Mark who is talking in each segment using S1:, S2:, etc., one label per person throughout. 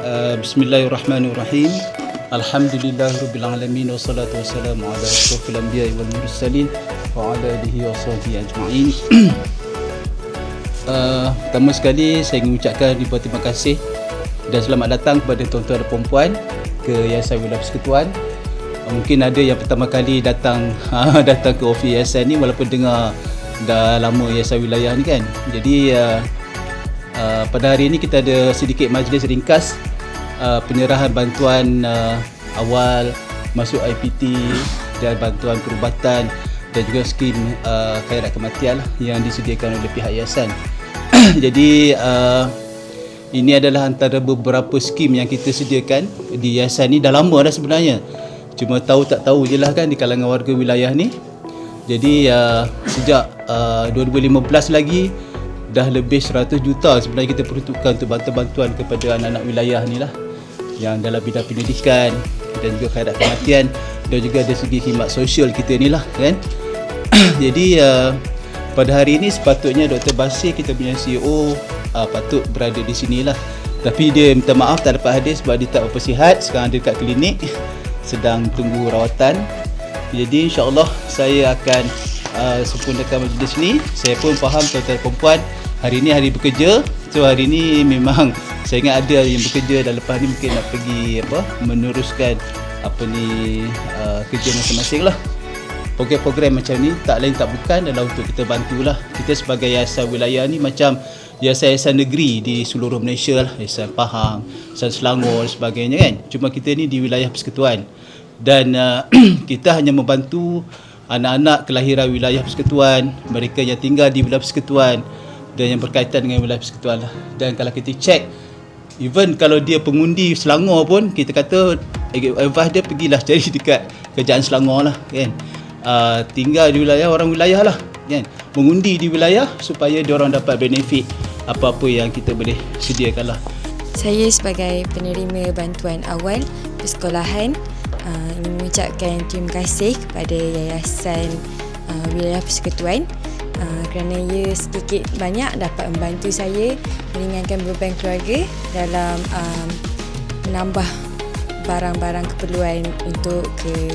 S1: Bismillahirrahmanirrahim. Alhamdulillahirabbil alamin wassalatu wassalamu ala asyrofil anbiya'i wal mursalin wa ala alihi wa sahbihi ajma'in. Pertama sekali saya ingin ucapkan ribuan terima kasih dan selamat datang kepada tuan-tuan dan puan-puan ke Yayasan Wilayah Persekutuan. Mungkin ada yang pertama kali datang ke ofis yayasan ni, walaupun dengar dah lama Yayasan Wilayah ni kan. Jadi pada hari ini kita ada sedikit majlis ringkas penyerahan bantuan awal masuk IPT dan bantuan perubatan dan juga skim khairat kematian yang disediakan oleh pihak yayasan. Jadi ini adalah antara beberapa skim yang kita sediakan di yayasan ni. Dah lama dah sebenarnya, cuma tahu tak tahu je lah kan di kalangan warga wilayah ni. Jadi sejak 2015 lagi dah lebih 100 juta sebenarnya kita peruntukkan untuk bantuan-bantuan kepada anak-anak wilayah ni lah, yang dalam bidang pendidikan dan juga khairat kematian dan juga dari segi khidmat sosial kita ni lah kan. Jadi pada hari ini sepatutnya Dr. Basir, kita punya CEO, patut berada di sini lah, tapi dia minta maaf tak dapat hadir sebab dia tak berapa sihat. Sekarang dia dekat klinik sedang tunggu rawatan. Jadi insyaAllah saya akan sempurnakan majlis ni. Saya pun faham tuan-tuan dan perempuan hari ni hari bekerja, so hari ni memang saya ingat ada yang bekerja dan lepas ni mungkin nak pergi meneruskan kerja masing-masing lah. Program-program macam ni tak lain tak bukan adalah untuk kita bantulah. Kita sebagai yayasan wilayah ni macam yayasan negeri di seluruh Malaysia lah, Yayasan Pahang, Yayasan Selangor dan sebagainya kan. Cuma kita ni di wilayah persekutuan dan kita hanya membantu anak-anak kelahiran wilayah persekutuan, mereka yang tinggal di wilayah persekutuan dan yang berkaitan dengan wilayah persekutuan lah. Dan kalau kita cek, even kalau dia pengundi Selangor pun, kita kata advice dia pergilah cari dekat kerajaan Selangor lah kan. Tinggal di wilayah, orang wilayah lah kan, mengundi di wilayah supaya diorang dapat benefit apa-apa yang kita boleh sediakan lah.
S2: Saya sebagai penerima bantuan awal persekolahan ingin mengucapkan terima kasih kepada Yayasan Wilayah Persekutuan kerana ia sedikit banyak dapat membantu saya meringankan beban keluarga dalam menambah barang-barang keperluan untuk ke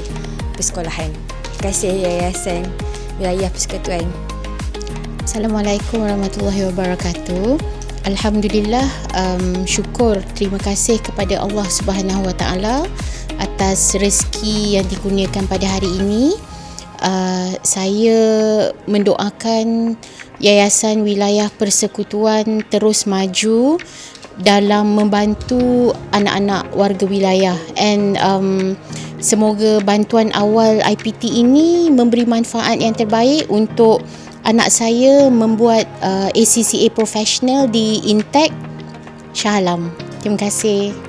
S2: persekolahan. Terima kasih Yayasan Wilayah Persekutuan.
S3: Assalamualaikum warahmatullahi wabarakatuh. Alhamdulillah, syukur, terima kasih kepada Allah Subhanahu Wa Taala atas rezeki yang dikurniakan pada hari ini. Saya mendoakan Yayasan Wilayah Persekutuan terus maju dalam membantu anak-anak warga wilayah, and semoga bantuan awal IPT ini memberi manfaat yang terbaik untuk anak saya membuat ACCA profesional di Intech Shah Alam. Terima kasih.